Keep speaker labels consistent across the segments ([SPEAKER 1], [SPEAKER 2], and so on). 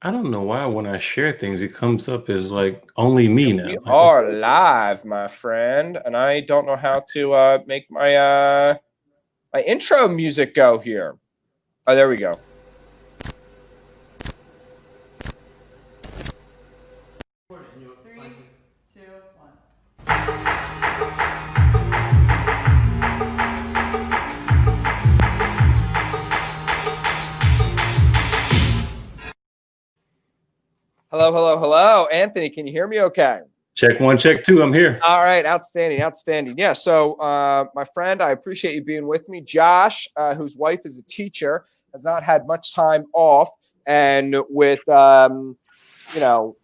[SPEAKER 1] I don't know why when I share things, it comes up as like only me now.
[SPEAKER 2] We are live, my friend, and I don't know how to make my intro music go here. Oh, there we go.
[SPEAKER 3] Three, two, one.
[SPEAKER 2] Hello, hello, hello. Anthony, can you hear me okay?
[SPEAKER 1] Check one, check two. I'm here.
[SPEAKER 2] All right, outstanding, outstanding. Yeah, so my friend, I appreciate you being with me. Josh, whose wife is a teacher, has not had much time off, and with you know,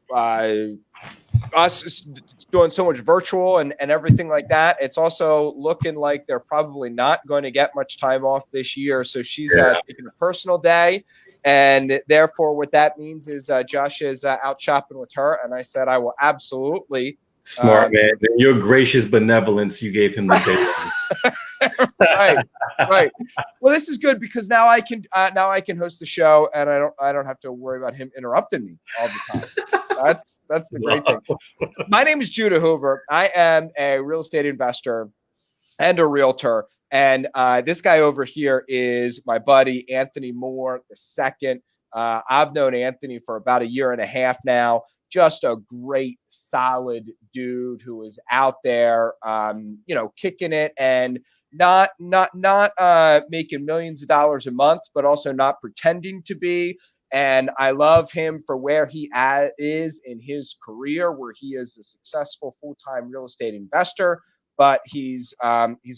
[SPEAKER 2] us doing so much virtual and everything like that, it's also looking like they're probably not going to get much time off this year. So she's taking a personal day. And therefore, what that means is Josh is out shopping with her. And I said, I will absolutely.
[SPEAKER 1] Smart man. Your gracious benevolence, you gave him the day.
[SPEAKER 2] Right, right. Well, this is good because now I can host the show, and I don't have to worry about him interrupting me all the time. That's the great thing. My name is Judah Hoover. I am a real estate investor and a realtor. And this guy over here is my buddy, Anthony Moore II. I've known Anthony for about a year and a half now. Just a great, solid dude who is out there, kicking it and not making millions of dollars a month, but also not pretending to be. And I love him for where he is in his career, where he is a successful full-time real estate investor. But he's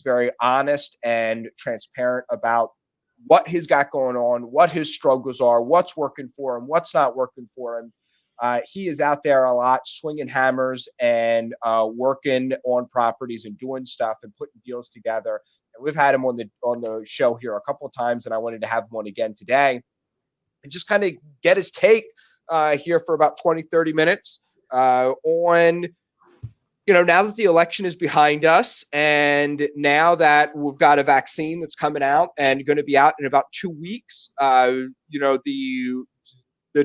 [SPEAKER 2] very honest and transparent about what he's got going on, what his struggles are, what's working for him, what's not working for him. He is out there a lot, swinging hammers and working on properties and doing stuff and putting deals together. And we've had him on the show here a couple of times, and I wanted to have him on again today and just kind of get his take here for about 20, 30 minutes on, now that the election is behind us and now that we've got a vaccine that's coming out and going to be out in about 2 weeks, the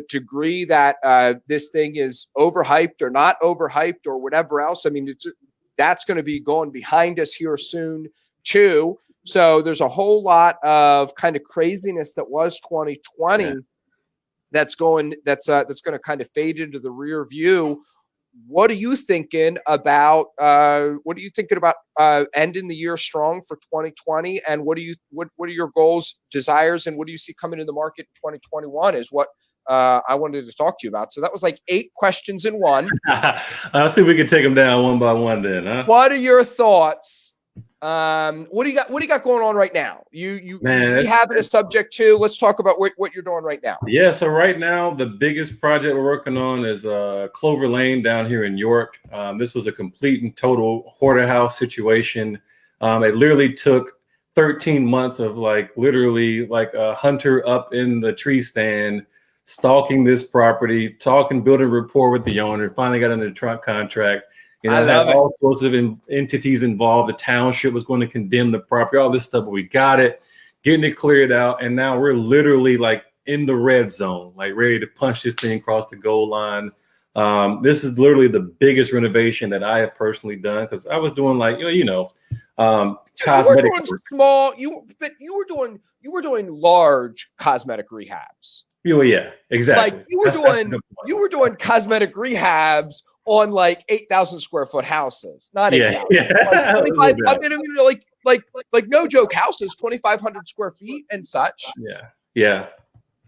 [SPEAKER 2] degree that this thing is overhyped or not overhyped or whatever else. I mean, that's going to be going behind us here soon too. So there's a whole lot of kind of craziness that was 2020 that's going to kind of fade into the rear view. What are you thinking about? Ending the year strong for 2020? And what are your goals, desires, and what do you see coming in the market in 2021? Is what I wanted to talk to you about. So that was like 8 questions in one.
[SPEAKER 1] I'll see if we can take them down one by one then, huh?
[SPEAKER 2] What are your thoughts? What do you got going on right now? You having a subject too. Let's talk about what you're doing right now.
[SPEAKER 1] Yeah, so right now the biggest project we're working on is Clover Lane down here in York. This was a complete and total hoarder house situation. It literally took 13 months of literally a hunter up in the tree stand, stalking this property, building rapport with the owner, finally got under the contract. I had all sorts of entities involved. The township was going to condemn the property, all this stuff, but we got it, getting it cleared out. And now we're literally in the red zone, ready to punch this thing across the goal line. This is literally the biggest renovation that I have personally done because I was doing cosmetic.
[SPEAKER 2] You were doing large cosmetic rehabs.
[SPEAKER 1] Oh yeah, exactly.
[SPEAKER 2] You were doing cosmetic rehabs on 8,000 square foot houses, not 8,000. No joke houses, 2,500 square feet and such.
[SPEAKER 1] Yeah.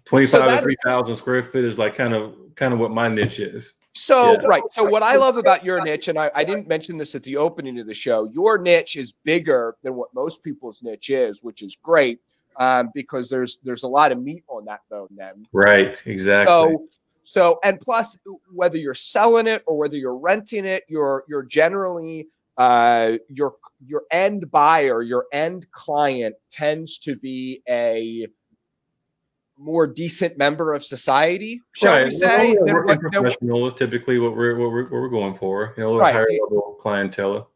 [SPEAKER 1] 25 to 3,000 square feet is kind of what my niche is.
[SPEAKER 2] So what I love about your niche, and I didn't mention this at the opening of the show, your niche is bigger than what most people's niche is, which is great. Because there's a lot of meat on that bone then.
[SPEAKER 1] Right, exactly.
[SPEAKER 2] So and plus, whether you're selling it or whether you're renting it, you're generally your end buyer, your end client tends to be a more decent member of society, shall we say?
[SPEAKER 1] Working professional is typically what we're going for. A little higher level clientele.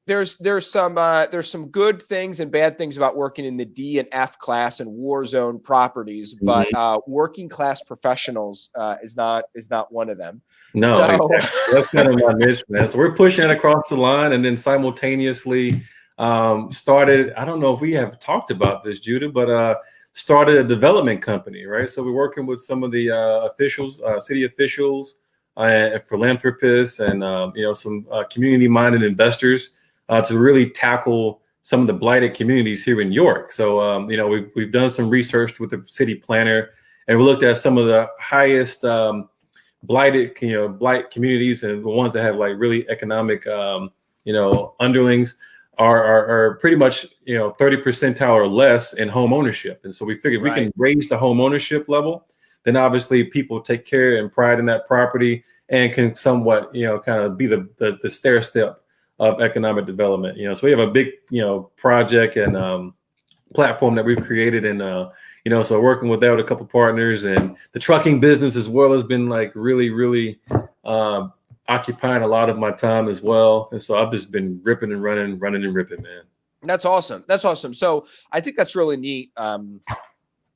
[SPEAKER 2] there's some good things and bad things about working in the D and F class and war zone properties, but working class professionals is not one of them.
[SPEAKER 1] No,
[SPEAKER 2] So
[SPEAKER 1] exactly. That's kind of my niche, man. So we're pushing it across the line, and then simultaneously started. I don't know if we have talked about this, Judah, but started a development company, right? So we're working with some of the officials, city officials, philanthropists, and some community-minded investors to really tackle some of the blighted communities here in York. So we've done some research with the city planner, and we looked at some of the highest blight communities, and the ones that have like really economic underlings are pretty much 30 percentile or less in home ownership. And so we figured we can raise the home ownership level, then obviously people take care and pride in that property and can somewhat kind of be the stair step of economic development. So we have a big project and platform that we've created, and so working with that with a couple partners, and the trucking business as well has been like really occupying a lot of my time as well. And so I've just been ripping and running and ripping, man.
[SPEAKER 2] That's awesome. So I think that's really neat.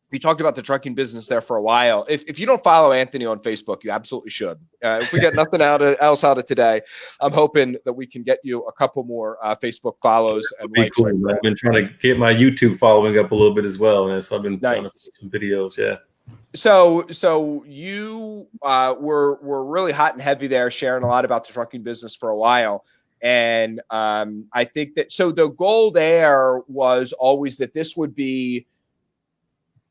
[SPEAKER 2] You talked about the trucking business there for a while. If you don't follow Anthony on Facebook, you absolutely should. If we get nothing else out of today, I'm hoping that we can get you a couple more Facebook follows and likes.
[SPEAKER 1] Cool. I've been trying to get my YouTube following up a little bit as well, and so I've been trying to put some videos. Yeah.
[SPEAKER 2] So you were really hot and heavy there, sharing a lot about the trucking business for a while. And I think that the goal there was always that this would be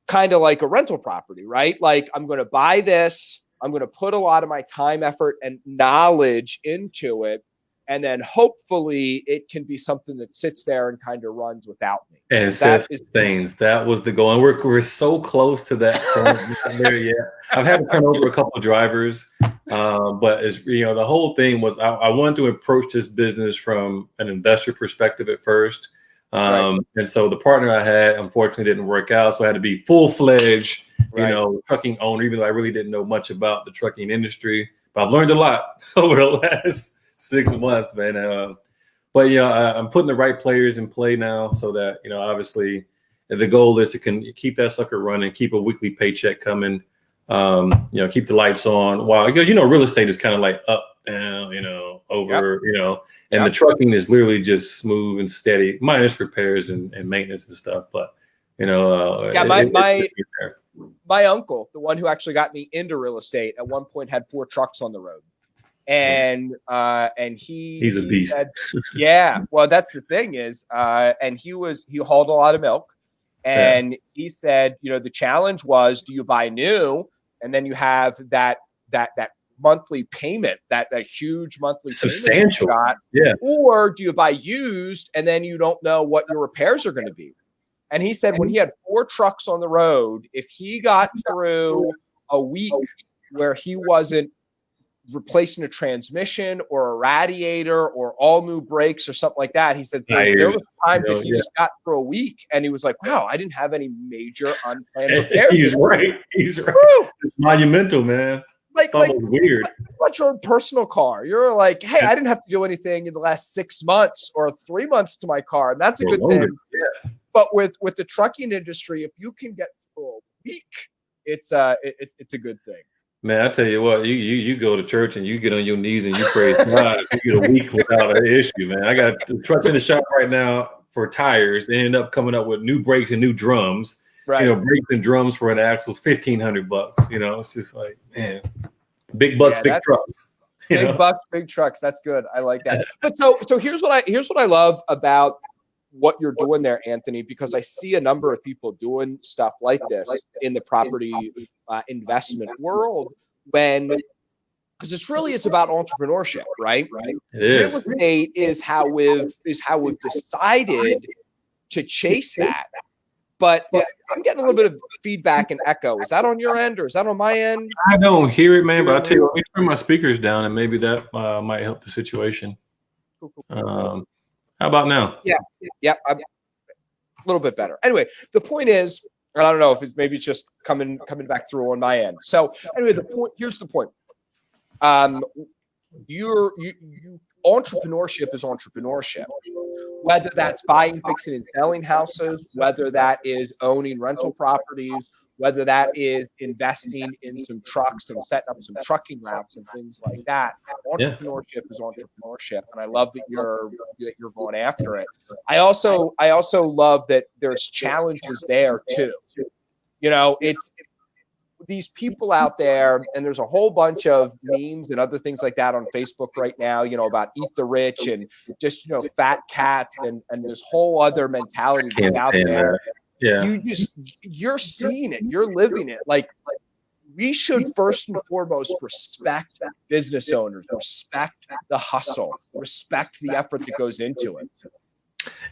[SPEAKER 2] kind of like a rental property, right? Like, I'm going to buy this, I'm going to put a lot of my time, effort, and knowledge into it, and then hopefully it can be something that sits there and kind of runs without me.
[SPEAKER 1] And says things. That was the goal, and we're so close to that point. Not there yet. I've had to turn over a couple of drivers, but it's the whole thing was I wanted to approach this business from an investor perspective at first. And so the partner I had unfortunately didn't work out, so I had to be full-fledged, trucking owner, even though I really didn't know much about the trucking industry. But I've learned a lot over the last 6 months, man. But I'm putting the right players in play now, so that obviously the goal is to keep that sucker running, keep a weekly paycheck coming, keep the lights on. While because real estate is kind of like up, down, over, and the trucking is literally just smooth and steady, minus repairs and maintenance and stuff. But
[SPEAKER 2] my uncle, the one who actually got me into real estate, at one point had 4 trucks on the road. And he's a beast. Said, yeah, well, that's the thing is, and he hauled a lot of milk, and he said, the challenge was, do you buy new, and then you have that monthly payment, that huge monthly
[SPEAKER 1] substantial
[SPEAKER 2] payment you got, or do you buy used, and then you don't know what your repairs are going to be? And he said when he had 4 trucks on the road, if he got through a week where he wasn't replacing a transmission or a radiator or all new brakes or something like that, he said there were times that he just got through a week and he was like, wow, I didn't have any major unplanned repairs.
[SPEAKER 1] He's right. Woo! It's monumental, man.
[SPEAKER 2] Like
[SPEAKER 1] weird.
[SPEAKER 2] What's your own personal car? You're like, hey, I didn't have to do anything in the last 6 months or 3 months to my car, and that's a good thing. Yeah. But with the trucking industry, if you can get through a week, it's a good thing.
[SPEAKER 1] Man, I tell you what, you go to church and you get on your knees and you pray God, you get a week without an issue, man. I got the truck in the shop right now for tires. They end up coming up with new brakes and new drums. Right. Brakes and drums for an axle, $1,500. It's just like, man, big bucks, big trucks.
[SPEAKER 2] Big bucks, big trucks. That's good. I like that. But so here's what I love about what you're doing there, Anthony, because I see a number of people doing stuff like this in the property investment world, because it's about entrepreneurship, right?
[SPEAKER 1] It is.
[SPEAKER 2] Real estate is how we've decided to chase that. But I'm getting a little bit of feedback and echo. Is that on your end or is that on my end?
[SPEAKER 1] I don't hear it, man. But I'll tell you what, let me turn my speakers down and maybe that might help the situation.
[SPEAKER 2] Cool.
[SPEAKER 1] How about now?
[SPEAKER 2] Yeah, a little bit better. Anyway, the point is, I don't know if it's just coming back through on my end. So anyway, here's the point. entrepreneurship is entrepreneurship. Whether that's buying, fixing, and selling houses, whether that is owning rental properties, whether that is investing in some trucks and setting up some trucking routes and things like that.
[SPEAKER 1] Yeah.
[SPEAKER 2] Entrepreneurship is entrepreneurship, and I love that you're going after it. I also love that there's challenges there too. You know, it's these people out there, and there's a whole bunch of memes and other things like that on Facebook right now, you know, about eat the rich and just, you know, fat cats and this whole other mentality that's out there.
[SPEAKER 1] Yeah.
[SPEAKER 2] You're seeing it, you're living it. Like, we should first and foremost respect business owners, respect the hustle, respect the effort that goes into it.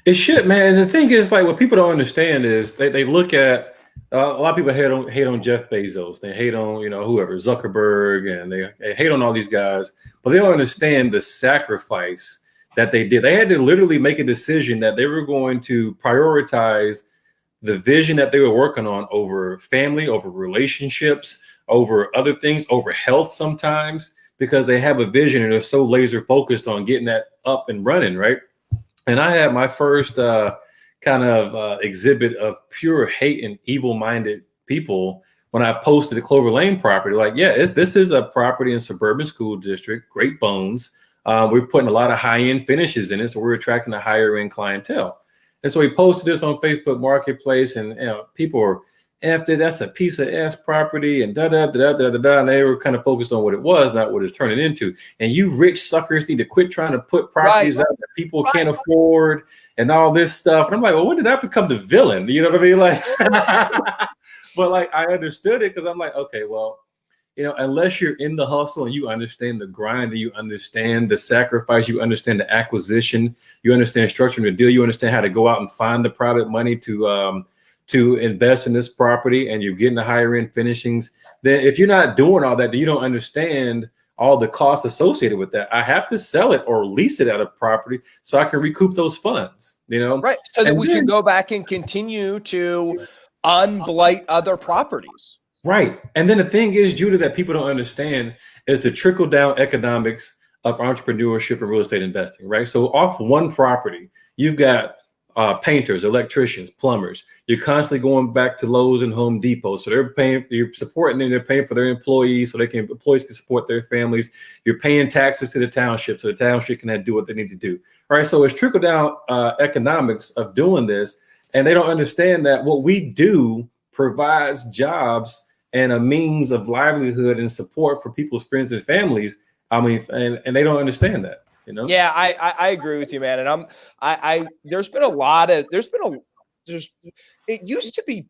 [SPEAKER 1] It should, man. And the thing is, like, what people don't understand is they look at, a lot of people hate on Jeff Bezos. They hate on, you know, whoever, Zuckerberg, and they hate on all these guys, but they don't understand the sacrifice that they did. They had to literally make a decision that they were going to prioritize the vision that they were working on over family, over relationships, over other things, over health sometimes, because they have a vision and they're so laser focused on getting that up and running, right? And I had my first exhibit of pure hate and evil-minded people when I posted the Clover Lane property. Like, yeah, this is a property in suburban school district, great bones. We're putting a lot of high-end finishes in it, so we're attracting a higher-end clientele. And so we posted this on Facebook Marketplace, and, you know, people were, after that's a piece of ass property, and and they were kind of focused on what it was, not what it's turning into. And you rich suckers need to quit trying to put properties out that people can't afford and all this stuff. And I'm like, well, when did I become the villain? You know what I mean? Like, but like, I understood it because I'm like, okay, well, you know, unless you're in the hustle and you understand the grind, and you understand the sacrifice, you understand the acquisition, you understand structuring the deal, you understand how to go out and find the private money to invest in this property, and you're getting the higher end finishings, then if you're not doing all that, then you don't understand all the costs associated with that. I have to sell it or lease it out of property so I can recoup those funds, you know?
[SPEAKER 2] Right. So that we can go back and continue to unblight other properties.
[SPEAKER 1] Right. And then the thing is, Judah, that people don't understand is the trickle down economics of entrepreneurship and real estate investing, right? So off one property, you've got painters, electricians, plumbers. You're constantly going back to Lowe's and Home Depot. So you're supporting them, they're paying for their employees so employees can support their families. You're paying taxes to the township so the township can do what they need to do. All right. So it's trickle down economics of doing this. And they don't understand that what we do provides jobs and a means of livelihood and support for people's friends and families. I mean, and they don't understand that. You know?
[SPEAKER 2] Yeah, I agree with you, man. And it used to be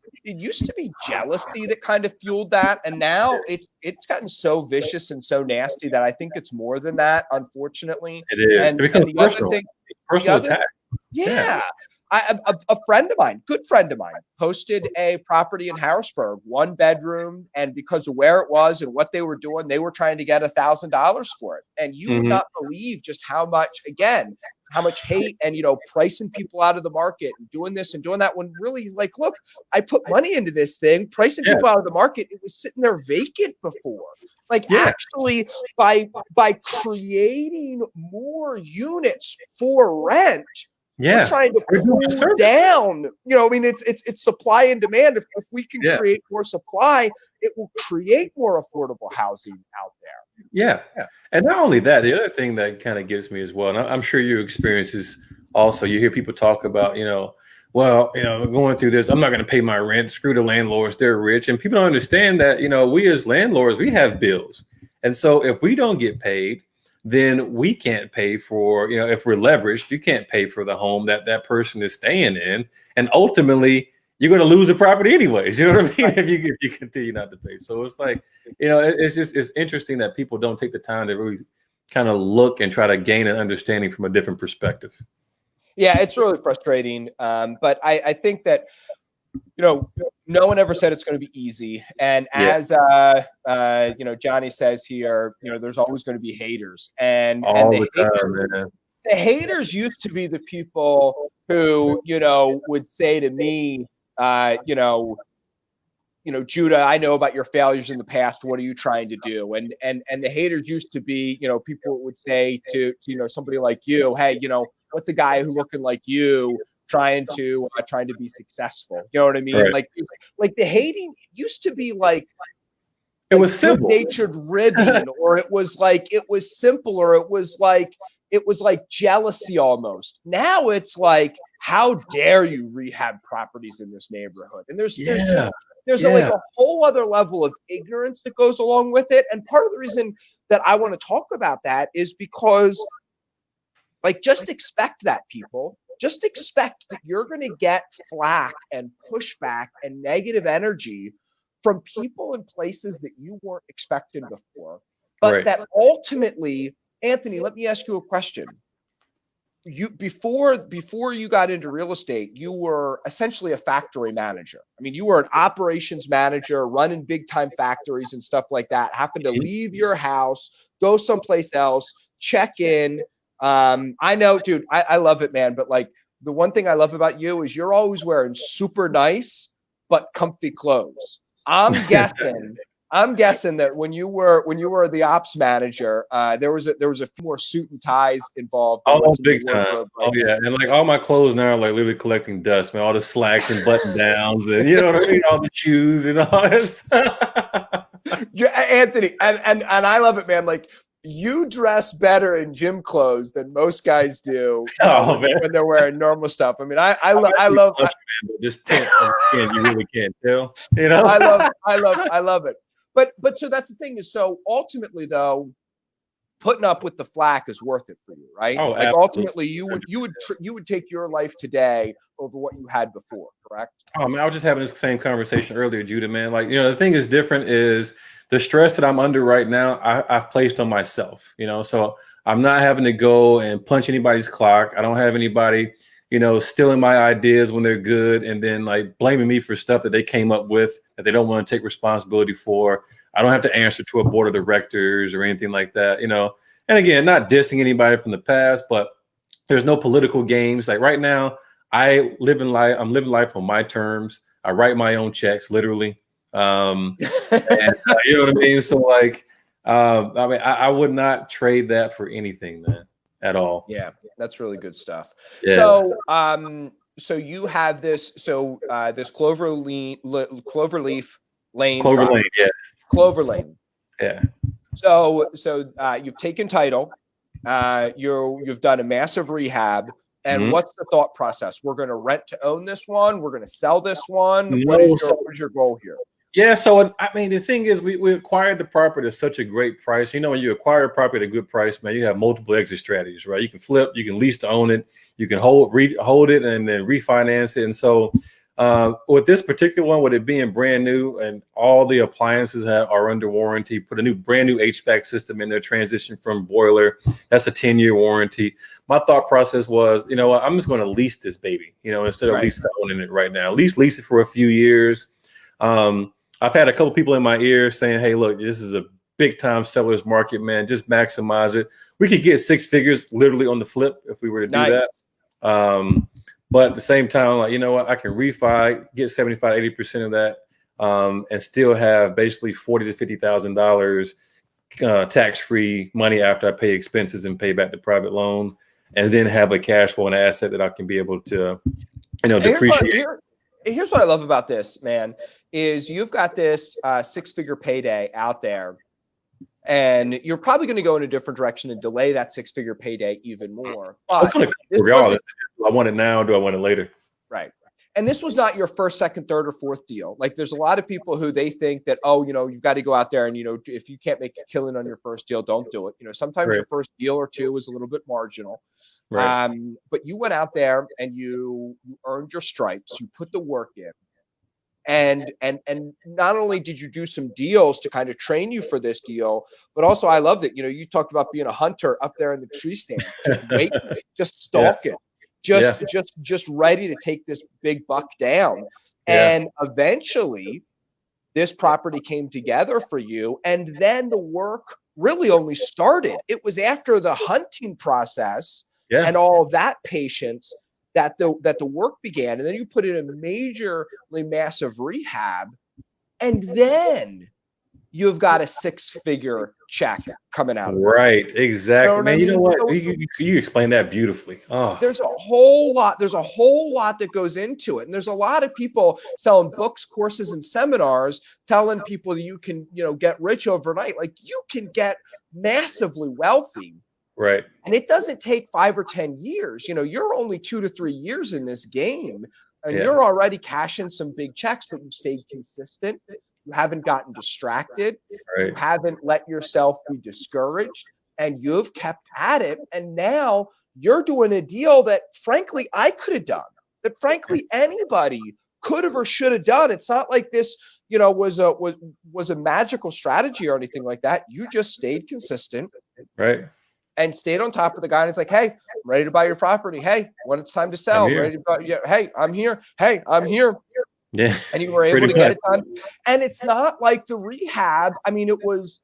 [SPEAKER 2] jealousy that kind of fueled that, and now it's gotten so vicious and so nasty that I think it's more than that, unfortunately.
[SPEAKER 1] It is.
[SPEAKER 2] And the
[SPEAKER 1] personal.
[SPEAKER 2] other thing,
[SPEAKER 1] personal attack.
[SPEAKER 2] Yeah. A friend of mine, good friend of mine, posted a property in Harrisburg, 1 bedroom, and because of where it was and what they were doing, they were trying to get $1,000 for it. And you would not believe just how much hate and, you know, pricing people out of the market and doing this and doing that, when really he's like, look, I put money into this thing, pricing people out of the market. It was sitting there vacant before. Like, actually, by creating more units for rent, we're trying to cool down. You know, I mean, it's supply and demand. If we can create more supply, it will create more affordable housing out there.
[SPEAKER 1] Yeah. And not only that, the other thing that kind of gets me as well, and I'm sure your experiences also, you hear people talk about, you know, well, you know, going through this, I'm not going to pay my rent. Screw the landlords. They're rich. And people don't understand that, you know, we as landlords, we have bills. And so if we don't get paid, then we can't pay for, you know, if we're leveraged, you can't pay for the home that person is staying in. And ultimately, you're going to lose the property anyways. You know what I mean? If you continue not to pay. So it's like, you know, it's interesting that people don't take the time to really kind of look and try to gain an understanding from a different perspective.
[SPEAKER 2] Yeah, it's really frustrating. But I think that, you know, no one ever said it's going to be easy. And as, you know, Johnny says here, you know, there's always going to be haters. And the haters used to be the people who, you know, would say to me, you know, you know, Judah, I know about your failures in the past. What are you trying to do? And the haters used to be, you know, people would say to you know, somebody like you, hey, you know, what's a guy who looking like you trying to be successful? You know what I mean?
[SPEAKER 1] Right.
[SPEAKER 2] Like the hating used to be like
[SPEAKER 1] It was simple.
[SPEAKER 2] good-natured ribbing, or it was simple, or it was like jealousy almost. Now it's like, how dare you rehab properties in this neighborhood? And there's like a whole other level of ignorance that goes along with it. And part of the reason that I want to talk about that is because, like, just expect that, people. Just expect that you're going to get flack and pushback and negative energy from people in places that you weren't expecting before. But that ultimately, Anthony, let me ask you a question. You before you got into real estate, you were essentially a factory manager. I mean, you were an operations manager running big time factories and stuff like that, having to leave your house, go someplace else, check in. I know, dude, I love it, man. But like, the one thing I love about you is you're always wearing super nice but comfy clothes. I'm guessing that when you were the ops manager, there was a few more suit and ties involved.
[SPEAKER 1] Oh, big time. Oh yeah, and like all my clothes now are like literally collecting dust, man. All the slacks and button downs, and you know what I mean. All the shoes and all this.
[SPEAKER 2] Yeah, Anthony, and I love it, man. Like, you dress better in gym clothes than most guys do when they're wearing normal stuff. I mean, I love
[SPEAKER 1] just tent, you really can't tell. You know,
[SPEAKER 2] I love it. But so that's the thing is, so ultimately though, putting up with the flack is worth it for you, right?
[SPEAKER 1] Oh,
[SPEAKER 2] like
[SPEAKER 1] absolutely.
[SPEAKER 2] ultimately you would take your life today over what you had before, correct?
[SPEAKER 1] Oh man, I was just having this same conversation earlier, Judah, man. Like, you know, the thing is different is the stress that I'm under right now, I've placed on myself, you know, so I'm not having to go and punch anybody's clock. I don't have anybody, you know, stealing my ideas when they're good and then like blaming me for stuff that they came up with that they don't want to take responsibility for. I don't have to answer to a board of directors or anything like that, you know. And again, not dissing anybody from the past, but there's no political games. Like right now, I'm living life on my terms. I write my own checks, literally. And, you know what I mean? So like, I mean, I would not trade that for anything, man, at all.
[SPEAKER 2] Yeah, that's really good stuff.
[SPEAKER 1] Yeah.
[SPEAKER 2] So you have this, this Cloverleaf Lane.
[SPEAKER 1] Clover Lane, yeah.
[SPEAKER 2] Clover Lane.
[SPEAKER 1] Yeah.
[SPEAKER 2] So you've taken title, you've done a massive rehab. And what's the thought process? We're going to rent to own this one. We're going to sell this one. What is your goal here?
[SPEAKER 1] Yeah, so I mean, the thing is, we acquired the property at such a great price. You know, when you acquire a property at a good price, man, you have multiple exit strategies, right? You can flip, you can lease to own it, you can hold it, and then refinance it. And so, with this particular one, with it being brand new and all the appliances are under warranty, put a brand new HVAC system in there, transition from boiler. That's a 10-year warranty. My thought process was, you know what, I'm just going to lease this baby, you know, instead of lease to owning it right now. At least lease it for a few years. I've had a couple people in my ear saying, hey, look, this is a big time seller's market, man. Just maximize it. We could get 6 figures literally on the flip if we were to do that. But at the same time, like, you know what, I can refi, get 75, 80% of that, and still have basically $40,000 to $50,000 tax-free money after I pay expenses and pay back the private loan, and then have a cash flow and asset that I can be able to, you know, depreciate.
[SPEAKER 2] Here's what I love about this, man, is you've got this 6-figure payday out there, and you're probably going to go in a different direction and delay that 6-figure payday even more. But
[SPEAKER 1] do I want it now? Or do I want it later?
[SPEAKER 2] Right. And this was not your first, second, third, or fourth deal. Like, there's a lot of people who they think that, oh, you know, you've got to go out there and, you know, if you can't make a killing on your first deal, don't do it. You know, sometimes your first deal or two is a little bit marginal. Right. But you went out there and you earned your stripes. You put the work in, and not only did you do some deals to kind of train you for this deal, but also I loved it. You know, you talked about being a hunter up there in the tree stand, just waiting, just stalking, just ready to take this big buck down. And eventually, this property came together for you, and then the work really only started. It was after the hunting process. And all of that patience that the work began. And then you put in a majorly massive rehab, and then you've got a 6-figure check coming out of it.
[SPEAKER 1] Right, exactly. Man, you know what?
[SPEAKER 2] So
[SPEAKER 1] You explained that beautifully. Oh,
[SPEAKER 2] there's a whole lot that goes into it. And there's a lot of people selling books, courses, and seminars telling people that you can, get rich overnight. Like, you can get massively wealthy.
[SPEAKER 1] right.
[SPEAKER 2] And it doesn't take 5 or 10 years. You're only 2 to 3 years in this game, and you're already cashing some big checks, but you stayed consistent. You haven't gotten distracted.
[SPEAKER 1] Right.
[SPEAKER 2] You haven't let yourself be discouraged, and you've kept at it. And now you're doing a deal that, frankly, I could have done, that, frankly, anybody could have or should have done. It's not like this, was a magical strategy or anything like that. You just stayed consistent.
[SPEAKER 1] Right.
[SPEAKER 2] And stayed on top of the guy. And it's like, hey, I'm ready to buy your property. Hey, when it's time to sell, ready to buy. Yeah, hey, I'm here. Hey, I'm here.
[SPEAKER 1] Yeah.
[SPEAKER 2] And you were able to get it done. And it's not like the rehab. I mean, it was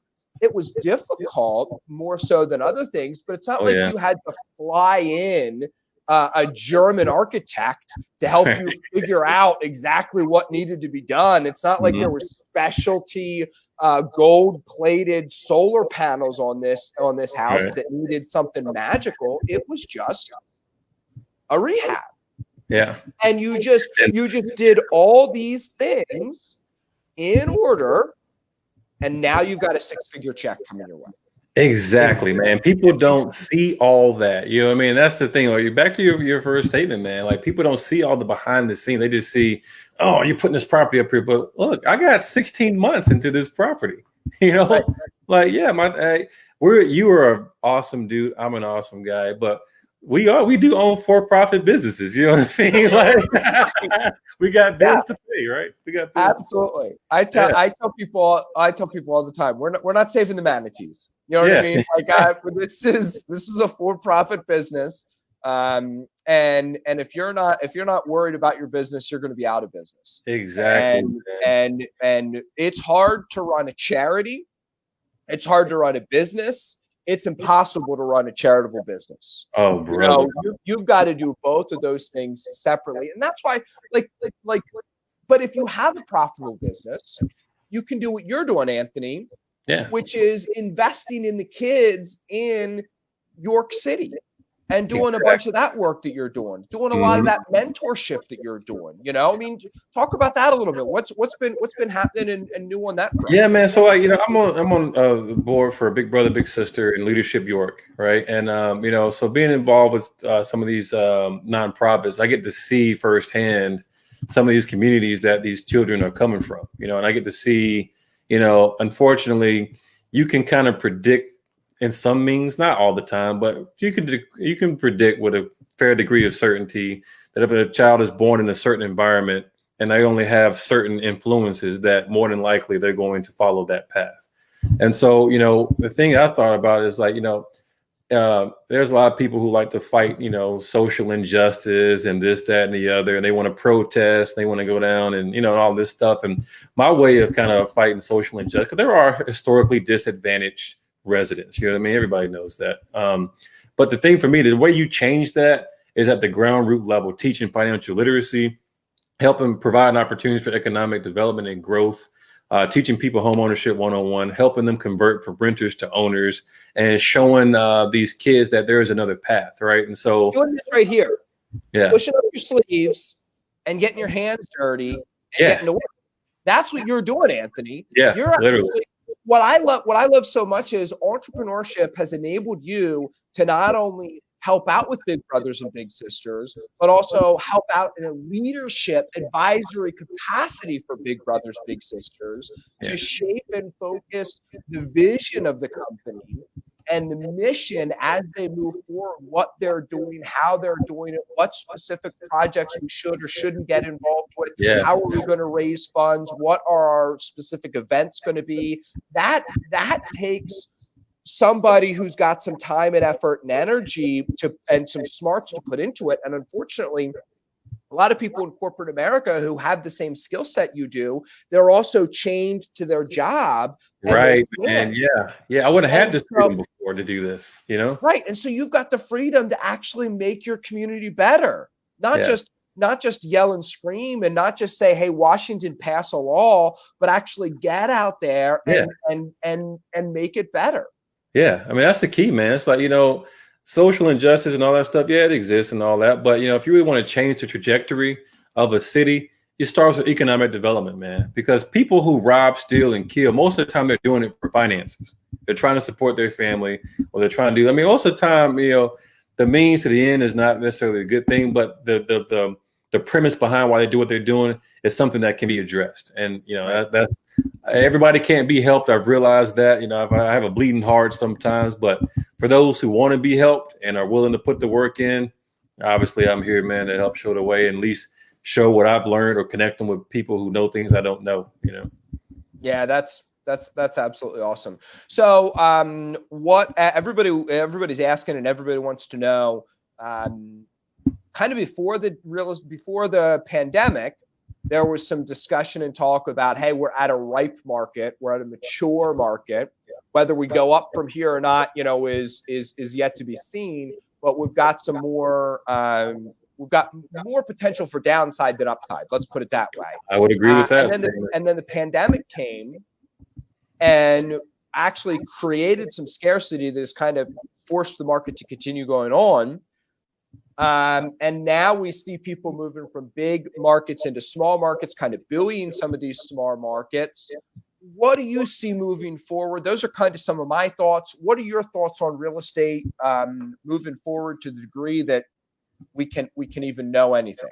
[SPEAKER 2] difficult more so than other things, but it's not like you had to fly in a German architect to help you figure out exactly what needed to be done. It's not like there were specialty gold-plated solar panels on this house that needed something magical. It was just a rehab.
[SPEAKER 1] Yeah.
[SPEAKER 2] And you just did all these things in order, and now you've got a 6-figure check coming your way.
[SPEAKER 1] Exactly, man. People don't see all that. You know what I mean? That's the thing. Like, back to your first statement, man. Like, people don't see all the behind the scenes. They just see, oh, you're putting this property up here. But look, I got 16 months into this property.
[SPEAKER 2] Right.
[SPEAKER 1] Like, yeah, you are an awesome dude. I'm an awesome guy. But we do own for-profit businesses. You know what I mean? Like, we got bills to pay, right? We got bills
[SPEAKER 2] absolutely. I tell people all the time, we're not saving the manatees. You know what I mean? Like, this is a for-profit business, and if you're not worried about your business, you're going to be out of business.
[SPEAKER 1] Exactly.
[SPEAKER 2] And it's hard to run a charity. It's hard to run a business. It's impossible to run a charitable business.
[SPEAKER 1] Oh, brother.
[SPEAKER 2] You've got to do both of those things separately, and that's why, but if you have a profitable business, you can do what you're doing, Anthony.
[SPEAKER 1] Yeah.
[SPEAKER 2] Which is investing in the kids in York City and doing a bunch of that work that you're doing a lot of that mentorship that you're doing. I mean, talk about that a little bit. What's been happening and new on that front?
[SPEAKER 1] Yeah, man. So I'm on the board for Big Brother Big Sister and Leadership York, right? And so being involved with some of these nonprofits, I get to see firsthand some of these communities that these children are coming from. And I get to see. Unfortunately, you can kind of predict in some means, not all the time, but you can predict with a fair degree of certainty that if a child is born in a certain environment and they only have certain influences, that more than likely they're going to follow that path. And so, the thing I thought about is like, there's a lot of people who like to fight, social injustice and this, that, and the other, and they want to protest, they want to go down and, all this stuff. And my way of kind of fighting social injustice, because there are historically disadvantaged residents, you know what I mean? Everybody knows that. But the thing for me, the way you change that is at the ground root level, teaching financial literacy, helping provide opportunities for economic development and growth, teaching people home ownership 101, helping them convert from renters to owners, and showing these kids that there is another path, right? And so
[SPEAKER 2] doing this right here, pushing up your sleeves and getting your hands dirty and getting to work. That's what you're doing, Anthony.
[SPEAKER 1] Yeah,
[SPEAKER 2] you're literally. What I love so much is entrepreneurship has enabled you to not only help out with big brothers and big sisters, but also help out in a leadership advisory capacity for big brothers, big sisters to shape and focus the vision of the company and the mission as they move forward, what they're doing, how they're doing it, what specific projects we should or shouldn't get involved with, how are we going to raise funds, what are our specific events going to be. That takes somebody who's got some time and effort and energy and some smarts to put into it. And unfortunately, a lot of people in corporate America who have the same skill set you do, they're also chained to their job.
[SPEAKER 1] Right. And I wouldn't have had this freedom before to do this,
[SPEAKER 2] Right. And so you've got the freedom to actually make your community better, not just not just yell and scream and not just say, hey, Washington, pass a law, but actually get out there and make it better.
[SPEAKER 1] Yeah. I mean, that's the key, man. It's like, social injustice and all that stuff. Yeah, it exists and all that. But, if you really want to change the trajectory of a city, it starts with economic development, man, because people who rob, steal, and kill, most of the time they're doing it for finances. They're trying to support their family, or they're trying to do, I mean, most of the time, the means to the end is not necessarily a good thing, but the premise behind why they do what they're doing is something that can be addressed. And, that everybody can't be helped. I've realized that, I have a bleeding heart sometimes, but for those who want to be helped and are willing to put the work in, obviously I'm here, man, to help show the way and at least show what I've learned or connect them with people who know things I don't know,
[SPEAKER 2] Yeah, that's absolutely awesome. So what everybody's asking and everybody wants to know, kind of before the pandemic, there was some discussion and talk about, hey, we're at a ripe market, we're at a mature market. Whether we go up from here or not, is yet to be seen. But we've got some more. We've got more potential for downside than upside. Let's put it that way.
[SPEAKER 1] I would agree with that.
[SPEAKER 2] And then the pandemic came and actually created some scarcity that has kind of forced the market to continue going on. And now we see people moving from big markets into small markets, kind of buoying some of these small markets. What do you see moving forward? Those are kind of some of my thoughts. What are your thoughts on real estate moving forward to the degree that we can even know anything?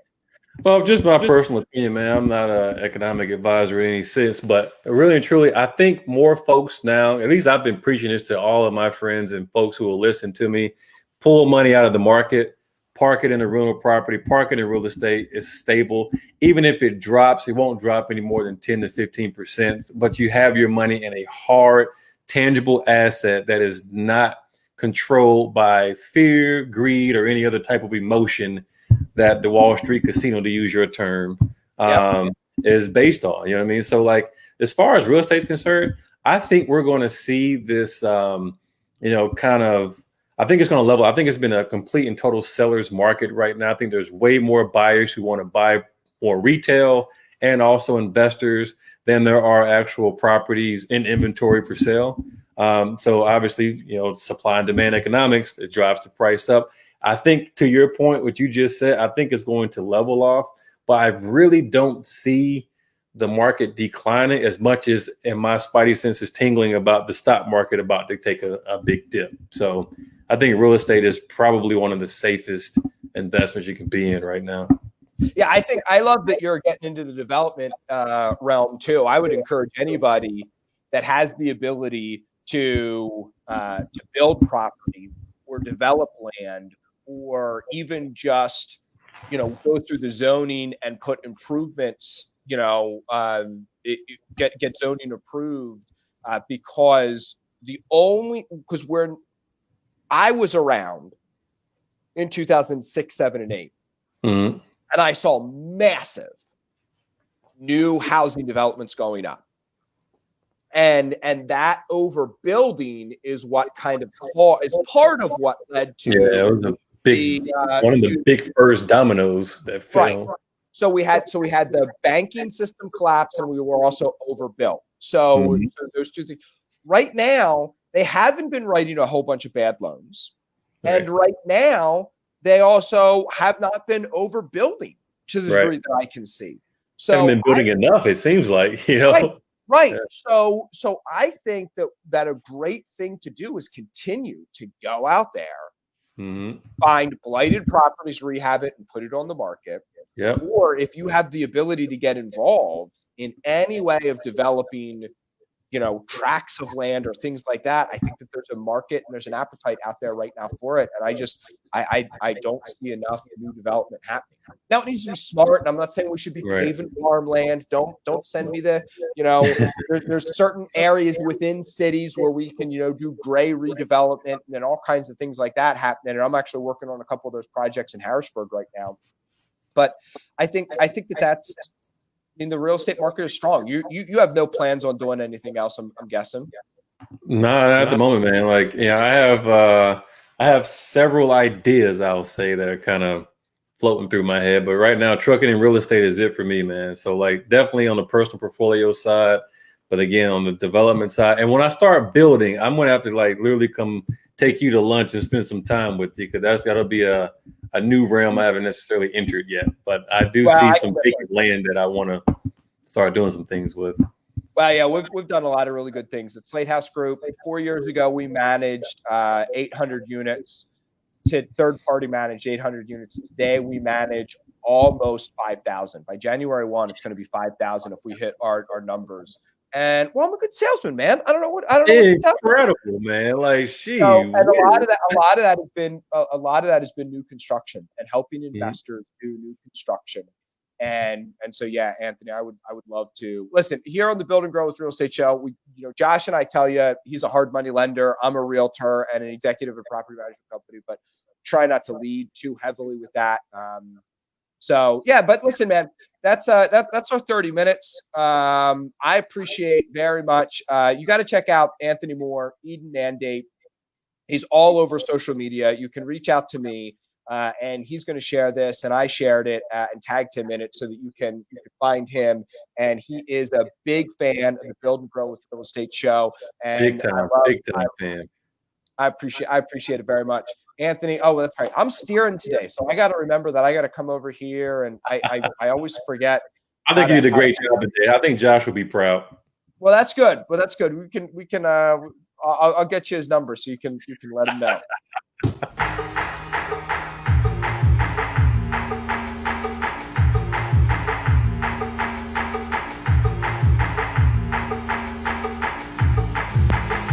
[SPEAKER 1] Well, just my personal opinion, man. I'm not an economic advisor in any sense, but really and truly, I think more folks now, at least I've been preaching this to all of my friends and folks who will listen to me, pull money out of the market, park it in a rental property, park it in real estate. It's stable. Even if it drops, it won't drop any more than 10 to 15%, but you have your money in a hard, tangible asset that is not controlled by fear, greed, or any other type of emotion that the Wall Street casino, to use your term, is based on. You know what I mean? So like, as far as real estate is concerned, I think we're going to see this, I think it's going to level. I think it's been a complete and total seller's market right now. I think there's way more buyers who want to buy more retail and also investors than there are actual properties in inventory for sale. So obviously, supply and demand economics, it drives the price up. I think to your point, what you just said, I think it's going to level off, but I really don't see the market declining as much as in my spidey senses tingling about the stock market about to take a big dip. So I think real estate is probably one of the safest investments you can be in right now.
[SPEAKER 2] Yeah, I love that you're getting into the development realm too. I would encourage anybody that has the ability to build property or develop land, or even just go through the zoning and put improvements, get zoning approved, because when I was around in 2006, 7, and 8,
[SPEAKER 1] mm-hmm.
[SPEAKER 2] and I saw massive new housing developments going up. And that overbuilding is what kind of is part of what led to
[SPEAKER 1] it was a big one of the big first dominoes that fell.
[SPEAKER 2] Right. So we had the banking system collapse, and we were also overbuilt. So those two things. Right now, they haven't been writing a whole bunch of bad loans, and right now they also have not been overbuilding to the degree that I can see. So
[SPEAKER 1] haven't been building enough. It seems like
[SPEAKER 2] Right.
[SPEAKER 1] Yeah.
[SPEAKER 2] So I think that a great thing to do is continue to go out there, find blighted properties, rehab it, and put it on the market.
[SPEAKER 1] Yep.
[SPEAKER 2] Or if you have the ability to get involved in any way of developing, tracts of land or things like that, I think that there's a market and there's an appetite out there right now for it. And I don't see enough new development happening. Now it needs to be smart. And I'm not saying we should be paving farmland. Don't send me there's certain areas within cities where we can, do gray redevelopment and all kinds of things like that happening. And I'm actually working on a couple of those projects in Harrisburg right now. But I think that's, the real estate market is strong. You have no plans on doing anything else, I'm guessing.
[SPEAKER 1] No, not at the moment, man. Like, I have several ideas, I'll say, that are kind of floating through my head. But right now, trucking and real estate is it for me, man. So like definitely on the personal portfolio side, but again on the development side. And when I start building, I'm gonna have to like literally come take you to lunch and spend some time with you, because that's gotta be a new realm I haven't necessarily entered yet. But I do see some vacant land that I want to start doing some things with.
[SPEAKER 2] Well, yeah, we've done a lot of really good things at Slate House Group. 4 years ago, we managed 800 units. To third-party managed 800 units. Today, we manage almost 5,000. By January 1, it's going to be 5,000 if we hit our numbers. And well, I'm a good salesman, man. I don't know what to tell you.
[SPEAKER 1] Incredible, man. Like
[SPEAKER 2] and a lot of that has been new construction and helping investors do new construction. And so yeah, Anthony, I would love to listen here on the Build and Grow with Real Estate Show. We, Josh and I tell you, he's a hard money lender. I'm a realtor and an executive of a property management company, but try not to lead too heavily with that. So yeah, but listen, man, that's our 30 minutes. I appreciate very much. You got to check out Anthony Moore, Eden Mandate. He's all over social media. You can reach out to me. And he's going to share this, and I shared it and tagged him in it so that you can find him. And he is a big fan of the Build and Grow with Real Estate Show. And
[SPEAKER 1] big time fan.
[SPEAKER 2] I appreciate it very much, Anthony. Oh, that's right. I'm steering today, so I got to remember that I got to come over here, and I always forget.
[SPEAKER 1] I think you did a great job today. I think Josh will be proud.
[SPEAKER 2] Well, that's good. We can. I'll get you his number so you can let him know.